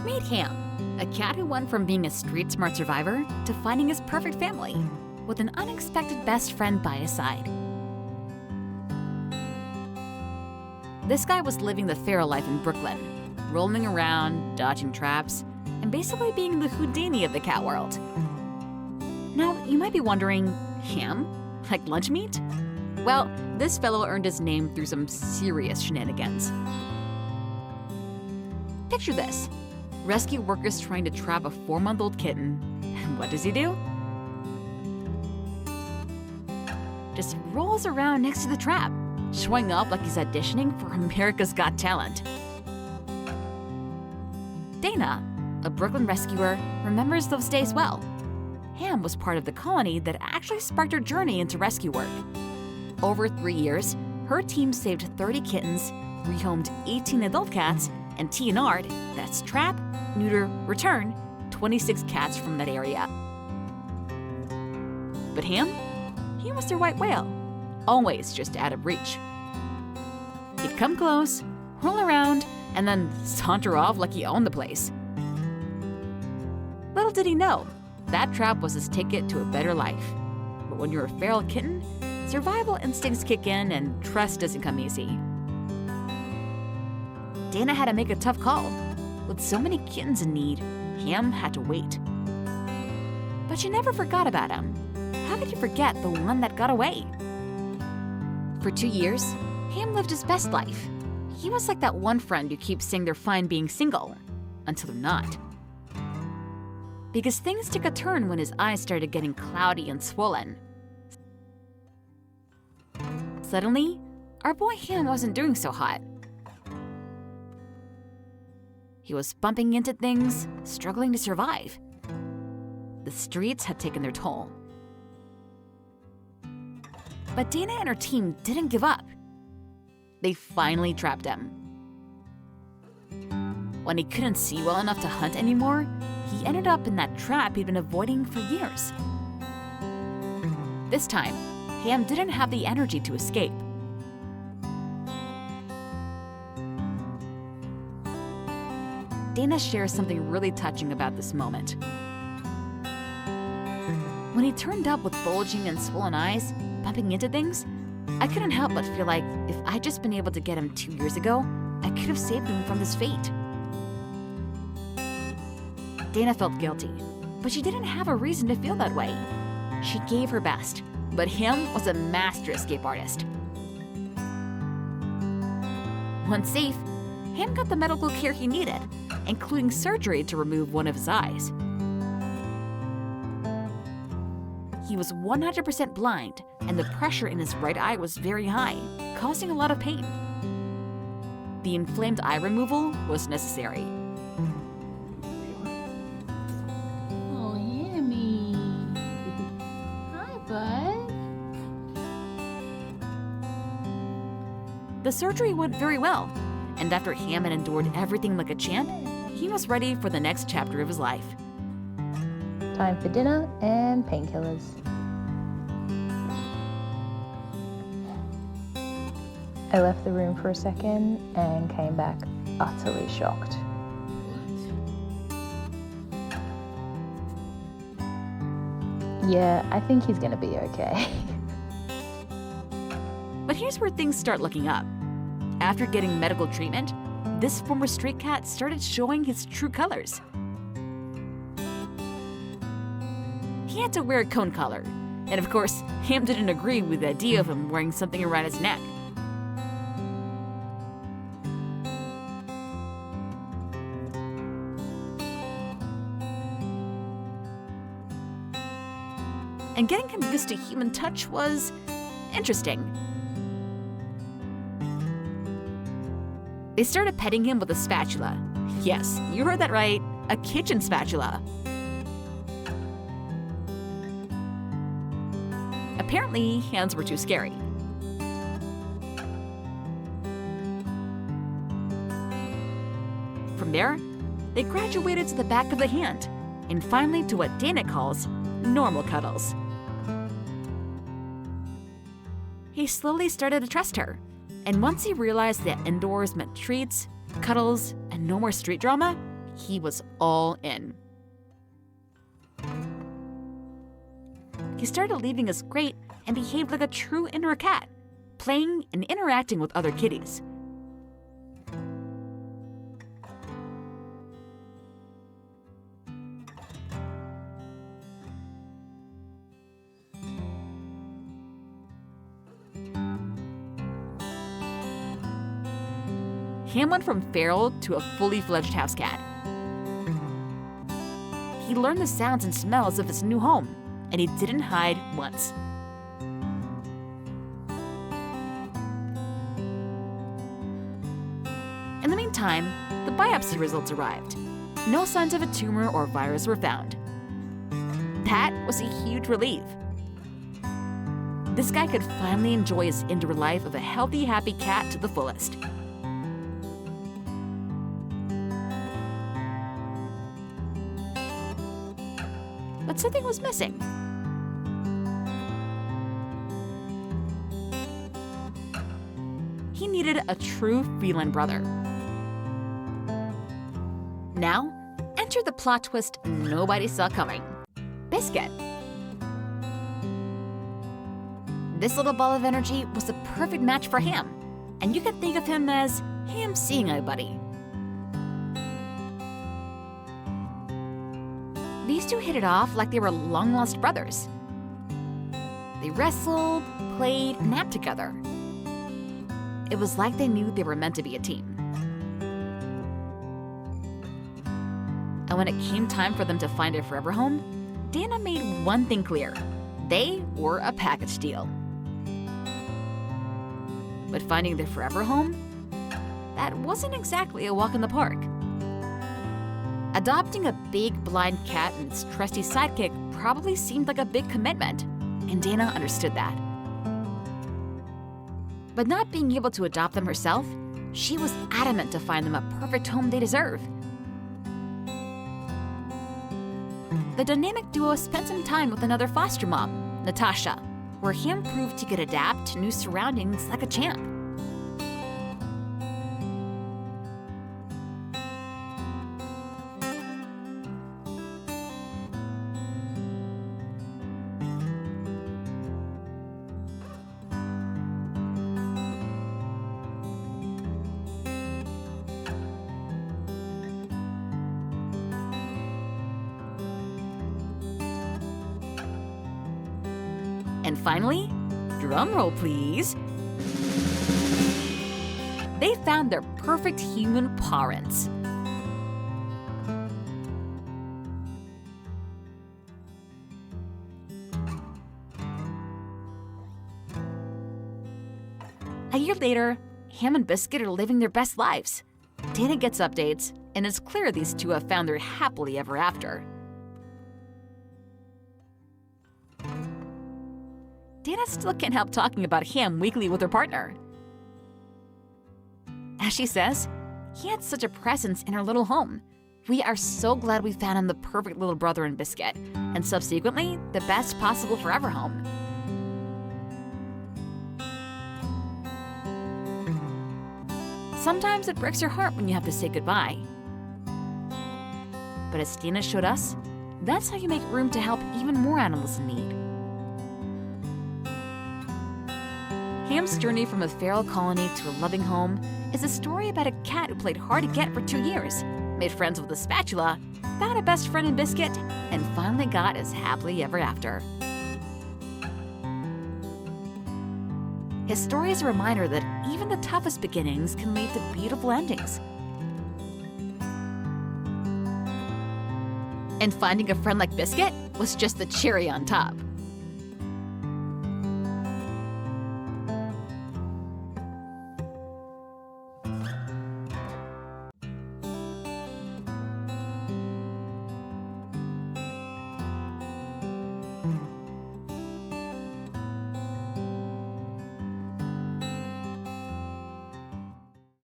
Meet Ham, a cat who went from being a street-smart survivor to finding his perfect family, with an unexpected best friend by his side. This guy was living the feral life in Brooklyn, rolling around, dodging traps, and basically being the Houdini of the cat world. Now, you might be wondering, Ham? Like lunch meat? Well, this fellow earned his name through some serious shenanigans. Picture this. Rescue workers trying to trap a 4-month-old kitten, and what does he do? Just rolls around next to the trap, showing up like he's auditioning for America's Got Talent. Dana, a Brooklyn rescuer, remembers those days well. Ham was part of the colony that actually sparked her journey into rescue work. Over 3 years, her team saved 30 kittens, rehomed 18 adult cats, and TNR'd, that's trap, neuter, return, 26 cats from that area. But Ham? He was their white whale, always just out of reach. He'd come close, roll around, and then saunter off like he owned the place. Little did he know, that trap was his ticket to a better life. But when you're a feral kitten, survival instincts kick in and trust doesn't come easy. Dana had to make a tough call. With so many kittens in need, Ham had to wait. But she never forgot about him. How could you forget the one that got away? For 2 years, Ham lived his best life. He was like that one friend who keeps saying they're fine being single, until they're not. Because things took a turn when his eyes started getting cloudy and swollen. Suddenly, our boy Ham wasn't doing so hot. He was bumping into things, struggling to survive. The streets had taken their toll. But Dana and her team didn't give up. They finally trapped him. When he couldn't see well enough to hunt anymore, he ended up in that trap he'd been avoiding for years. This time, Ham didn't have the energy to escape. Dana shares something really touching about this moment. When he turned up with bulging and swollen eyes, bumping into things, I couldn't help but feel like if I'd just been able to get him 2 years ago, I could have saved him from this fate. Dana felt guilty, but she didn't have a reason to feel that way. She gave her best, but Ham was a master escape artist. Once safe, Ham got the medical care he needed, including surgery to remove one of his eyes. He was 100% blind, and the pressure in his right eye was very high, causing a lot of pain. The inflamed eye removal was necessary. Oh, Hammy. Hi, bud. The surgery went very well, and after Ham had endured everything like a champ, he was ready for the next chapter of his life. Time for dinner and painkillers. I left the room for a second and came back utterly shocked. Yeah, I think he's gonna be okay. But here's where things start looking up. After getting medical treatment, this former street cat started showing his true colors. He had to wear a cone collar, and of course, Ham didn't agree with the idea of him wearing something around his neck. And getting him used to human touch was interesting. They started petting him with a spatula. Yes, you heard that right, a kitchen spatula. Apparently, hands were too scary. From there, they graduated to the back of the hand, and finally to what Dana calls normal cuddles. He slowly started to trust her, and once he realized that indoors meant treats, cuddles, and no more street drama, he was all in. He started leaving his crate and behaved like a true indoor cat, playing and interacting with other kitties. Ham went from feral to a fully fledged house cat. He learned the sounds and smells of his new home, and he didn't hide once. In the meantime, the biopsy results arrived. No signs of a tumor or virus were found. That was a huge relief. This guy could finally enjoy his indoor life of a healthy, happy cat to the fullest. But something was missing. He needed a true feline brother. Now, enter the plot twist nobody saw coming. Biscuit. This little ball of energy was a perfect match for Ham, and you could think of him as Ham seeing eye buddy. These two hit it off like they were long-lost brothers. They wrestled, played, and napped together. It was like they knew they were meant to be a team. And when it came time for them to find a forever home, Dana made one thing clear. They were a package deal. But finding their forever home? That wasn't exactly a walk in the park. Adopting a big blind cat and its trusty sidekick probably seemed like a big commitment, and Dana understood that. But not being able to adopt them herself, she was adamant to find them a perfect home they deserve. The dynamic duo spent some time with another foster mom, Natasha, where Ham proved he could adapt to new surroundings like a champ. And finally, drumroll please, they found their perfect human parents. A year later, Ham and Biscuit are living their best lives. Dana gets updates, and it's clear these two have found their happily ever after. Dana still can't help talking about Ham weekly with her partner. As she says, he had such a presence in our little home. We are so glad we found him the perfect little brother in Biscuit, and subsequently, the best possible forever home. Sometimes it breaks your heart when you have to say goodbye. But as Dana showed us, that's how you make room to help even more animals in need. Ham's journey from a feral colony to a loving home is a story about a cat who played hard to get for 2 years, made friends with a spatula, found a best friend in Biscuit, and finally got his happily ever after. His story is a reminder that even the toughest beginnings can lead to beautiful endings. And finding a friend like Biscuit was just the cherry on top.